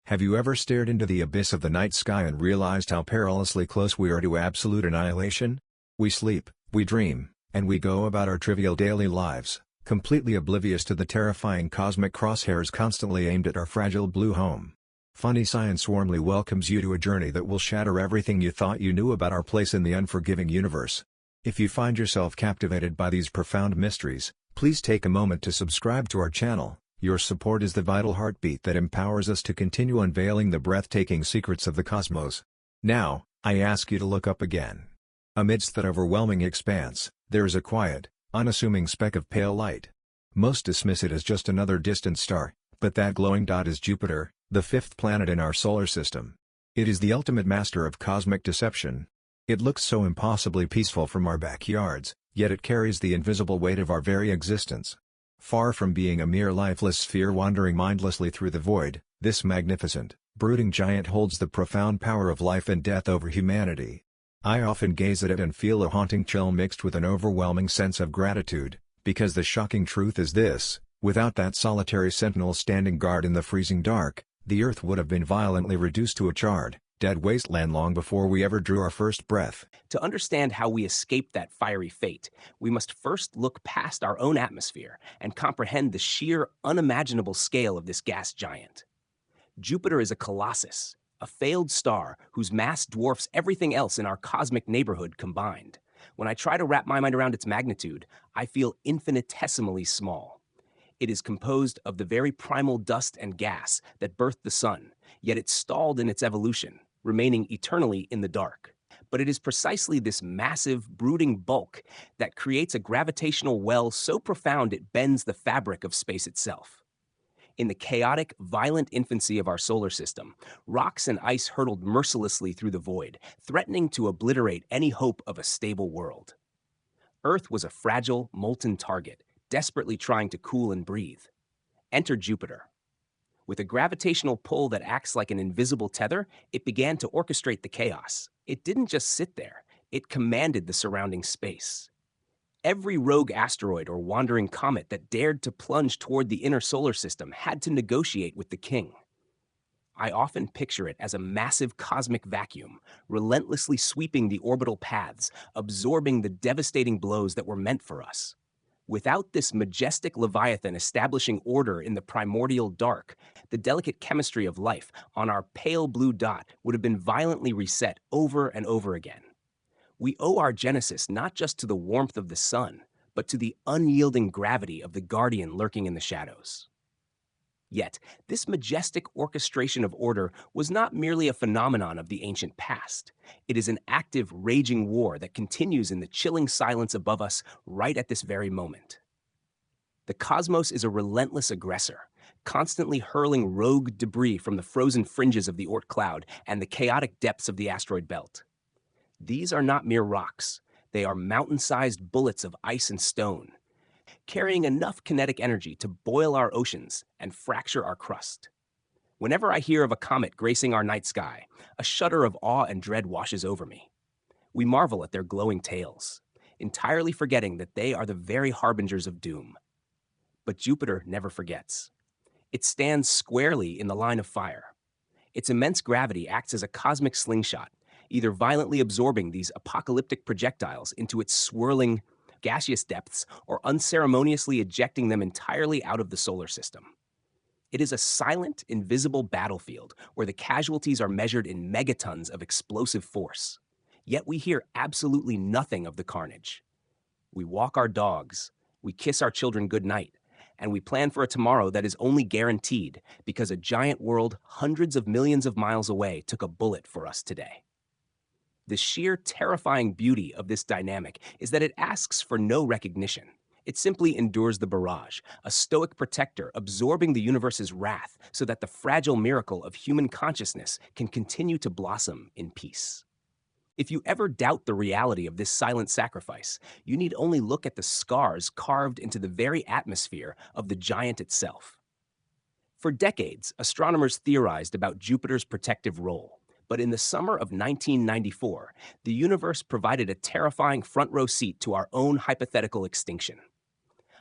Have you ever stared into the abyss of the night sky and realized how perilously close we are to absolute annihilation? We sleep, we dream, and we go about our trivial daily lives, completely oblivious to the terrifying cosmic crosshairs constantly aimed at our fragile blue home. Funny Science warmly welcomes you to a journey that will shatter everything you thought you knew about our place in the unforgiving universe. If you find yourself captivated by these profound mysteries, please take a moment to subscribe to our channel. Your support is the vital heartbeat that empowers us to continue unveiling the breathtaking secrets of the cosmos. Now, I ask you to look up again. Amidst that overwhelming expanse, there is a quiet, unassuming speck of pale light. Most dismiss it as just another distant star, but that glowing dot is Jupiter, the fifth planet in our solar system. It is the ultimate master of cosmic deception. It looks so impossibly peaceful from our backyards, yet it carries the invisible weight of our very existence. Far from being a mere lifeless sphere wandering mindlessly through the void, this magnificent, brooding giant holds the profound power of life and death over humanity. I often gaze at it and feel a haunting chill mixed with an overwhelming sense of gratitude, because the shocking truth is this: without that solitary sentinel standing guard in the freezing dark, the Earth would have been violently reduced to a charred, dead wasteland long before we ever drew our first breath. To understand how we escaped that fiery fate, we must first look past our own atmosphere and comprehend the sheer, unimaginable scale of this gas giant. Jupiter is a colossus, a failed star whose mass dwarfs everything else in our cosmic neighborhood combined. When I try to wrap my mind around its magnitude, I feel infinitesimally small. It is composed of the very primal dust and gas that birthed the sun, yet it's stalled in its evolution, remaining eternally in the dark. But it is precisely this massive, brooding bulk that creates a gravitational well so profound it bends the fabric of space itself. In the chaotic, violent infancy of our solar system, rocks and ice hurtled mercilessly through the void, threatening to obliterate any hope of a stable world. Earth was a fragile, molten target, desperately trying to cool and breathe. Enter Jupiter. With a gravitational pull that acts like an invisible tether, it began to orchestrate the chaos. It didn't just sit there, it commanded the surrounding space. Every rogue asteroid or wandering comet that dared to plunge toward the inner solar system had to negotiate with the king. I often picture it as a massive cosmic vacuum, relentlessly sweeping the orbital paths, absorbing the devastating blows that were meant for us. Without this majestic leviathan establishing order in the primordial dark, the delicate chemistry of life on our pale blue dot would have been violently reset over and over again. We owe our genesis not just to the warmth of the sun, but to the unyielding gravity of the guardian lurking in the shadows. Yet, this majestic orchestration of order was not merely a phenomenon of the ancient past. It is an active, raging war that continues in the chilling silence above us right at this very moment. The cosmos is a relentless aggressor, constantly hurling rogue debris from the frozen fringes of the Oort cloud and the chaotic depths of the asteroid belt. These are not mere rocks. They are mountain-sized bullets of ice and stone, carrying enough kinetic energy to boil our oceans and fracture our crust. Whenever I hear of a comet gracing our night sky, a shudder of awe and dread washes over me. We marvel at their glowing tails, entirely forgetting that they are the very harbingers of doom. But Jupiter never forgets. It stands squarely in the line of fire. Its immense gravity acts as a cosmic slingshot, either violently absorbing these apocalyptic projectiles into its swirling, gaseous depths or unceremoniously ejecting them entirely out of the solar system. It is a silent, invisible battlefield where the casualties are measured in megatons of explosive force. Yet we hear absolutely nothing of the carnage. We walk our dogs, we kiss our children goodnight, and we plan for a tomorrow that is only guaranteed because a giant world hundreds of millions of miles away took a bullet for us today. The sheer terrifying beauty of this dynamic is that it asks for no recognition. It simply endures the barrage, a stoic protector absorbing the universe's wrath so that the fragile miracle of human consciousness can continue to blossom in peace. If you ever doubt the reality of this silent sacrifice, you need only look at the scars carved into the very atmosphere of the giant itself. For decades, astronomers theorized about Jupiter's protective role. But in the summer of 1994, the universe provided a terrifying front-row seat to our own hypothetical extinction.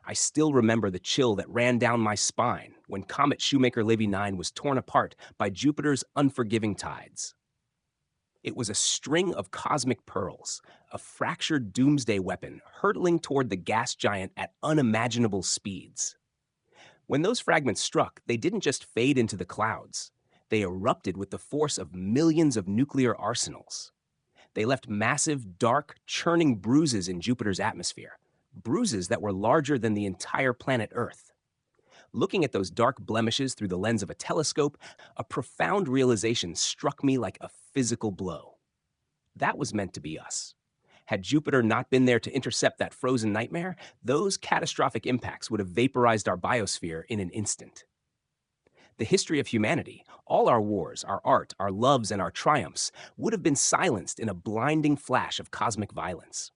I still remember the chill that ran down my spine when comet Shoemaker-Levy 9 was torn apart by Jupiter's unforgiving tides. It was a string of cosmic pearls, a fractured doomsday weapon hurtling toward the gas giant at unimaginable speeds. When those fragments struck, they didn't just fade into the clouds. They erupted with the force of millions of nuclear arsenals. They left massive, dark, churning bruises in Jupiter's atmosphere, bruises that were larger than the entire planet Earth. Looking at those dark blemishes through the lens of a telescope, a profound realization struck me like a physical blow. That was meant to be us. Had Jupiter not been there to intercept that frozen nightmare, those catastrophic impacts would have vaporized our biosphere in an instant. The history of humanity, all our wars, our art, our loves, and our triumphs, would have been silenced in a blinding flash of cosmic violence.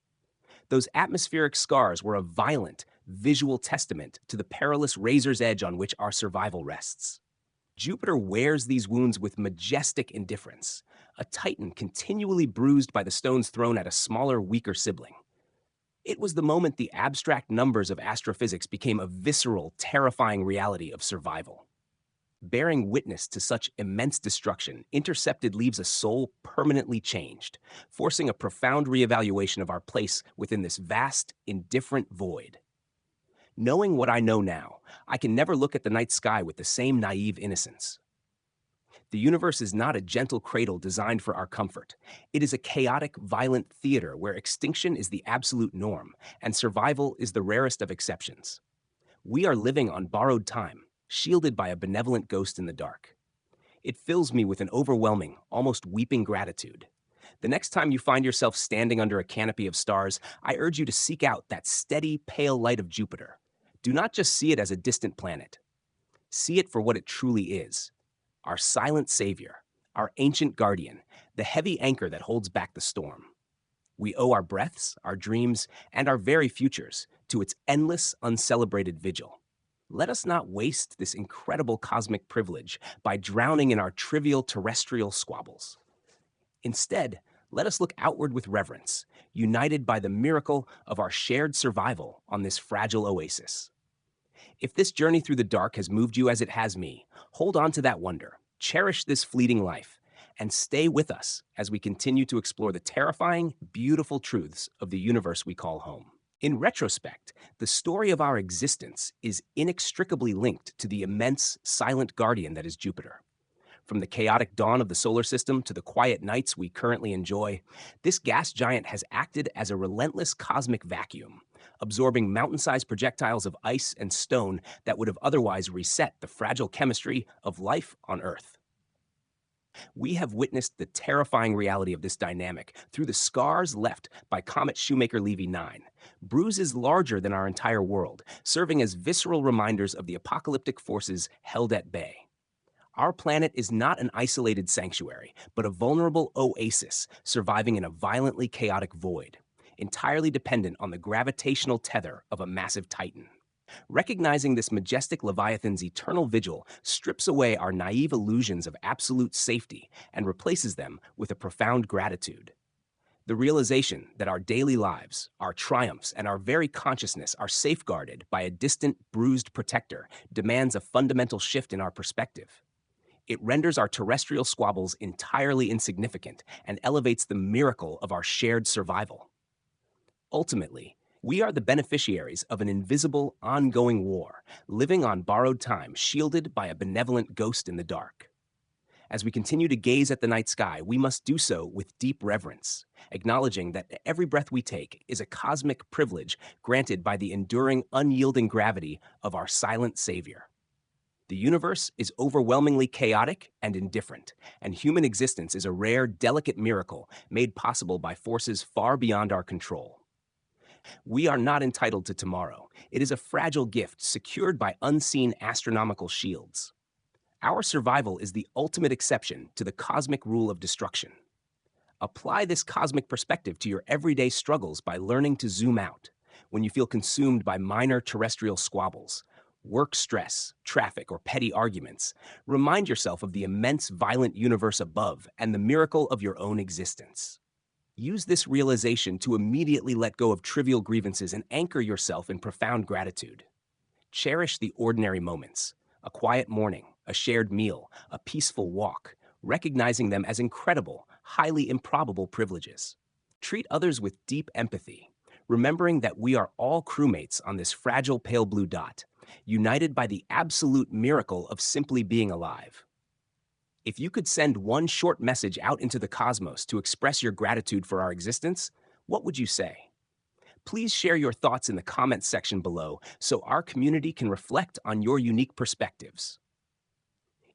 Those atmospheric scars were a violent, visual testament to the perilous razor's edge on which our survival rests. Jupiter wears these wounds with majestic indifference, a titan continually bruised by the stones thrown at a smaller, weaker sibling. It was the moment the abstract numbers of astrophysics became a visceral, terrifying reality of survival. Bearing witness to such immense destruction, Intercepted leaves a soul permanently changed, forcing a profound reevaluation of our place within this vast, indifferent void. Knowing what I know now, I can never look at the night sky with the same naive innocence. The universe is not a gentle cradle designed for our comfort. It is a chaotic, violent theater where extinction is the absolute norm, and survival is the rarest of exceptions. We are living on borrowed time, shielded by a benevolent ghost in the dark. It fills me with an overwhelming, almost weeping gratitude. The next time you find yourself standing under a canopy of stars, I urge you to seek out that steady, pale light of Jupiter. Do not just see it as a distant planet. See it for what it truly is: our silent savior, our ancient guardian, the heavy anchor that holds back the storm. We owe our breaths, our dreams, and our very futures to its endless, uncelebrated vigil. Let us not waste this incredible cosmic privilege by drowning in our trivial terrestrial squabbles. Instead, let us look outward with reverence, united by the miracle of our shared survival on this fragile oasis. If this journey through the dark has moved you as it has me, hold on to that wonder, cherish this fleeting life, and stay with us as we continue to explore the terrifying, beautiful truths of the universe we call home. In retrospect, the story of our existence is inextricably linked to the immense, silent guardian that is Jupiter. From the chaotic dawn of the solar system to the quiet nights we currently enjoy, this gas giant has acted as a relentless cosmic vacuum, absorbing mountain-sized projectiles of ice and stone that would have otherwise reset the fragile chemistry of life on Earth. We have witnessed the terrifying reality of this dynamic through the scars left by comet Shoemaker-Levy 9, bruises larger than our entire world, serving as visceral reminders of the apocalyptic forces held at bay. Our planet is not an isolated sanctuary, but a vulnerable oasis surviving in a violently chaotic void, entirely dependent on the gravitational tether of a massive titan. Recognizing this majestic Leviathan's eternal vigil strips away our naive illusions of absolute safety and replaces them with a profound gratitude. The realization that our daily lives, our triumphs, and our very consciousness are safeguarded by a distant, bruised protector demands a fundamental shift in our perspective. It renders our terrestrial squabbles entirely insignificant and elevates the miracle of our shared survival. Ultimately, we are the beneficiaries of an invisible, ongoing war, living on borrowed time, shielded by a benevolent ghost in the dark. As we continue to gaze at the night sky, we must do so with deep reverence, acknowledging that every breath we take is a cosmic privilege granted by the enduring, unyielding gravity of our silent savior. The universe is overwhelmingly chaotic and indifferent, and human existence is a rare, delicate miracle made possible by forces far beyond our control. We are not entitled to tomorrow. It is a fragile gift secured by unseen astronomical shields. Our survival is the ultimate exception to the cosmic rule of destruction. Apply this cosmic perspective to your everyday struggles by learning to zoom out when you feel consumed by minor terrestrial squabbles, work stress, traffic, or petty arguments. Remind yourself of the immense, violent universe above and the miracle of your own existence. Use this realization to immediately let go of trivial grievances and anchor yourself in profound gratitude. Cherish the ordinary moments, a quiet morning, a shared meal, a peaceful walk, recognizing them as incredible, highly improbable privileges. Treat others with deep empathy, remembering that we are all crewmates on this fragile pale blue dot, united by the absolute miracle of simply being alive. If you could send one short message out into the cosmos to express your gratitude for our existence, what would you say? Please share your thoughts in the comments section below so our community can reflect on your unique perspectives.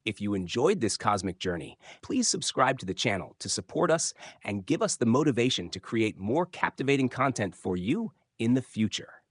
If you enjoyed this cosmic journey, please subscribe to the channel to support us and give us the motivation to create more captivating content for you in the future.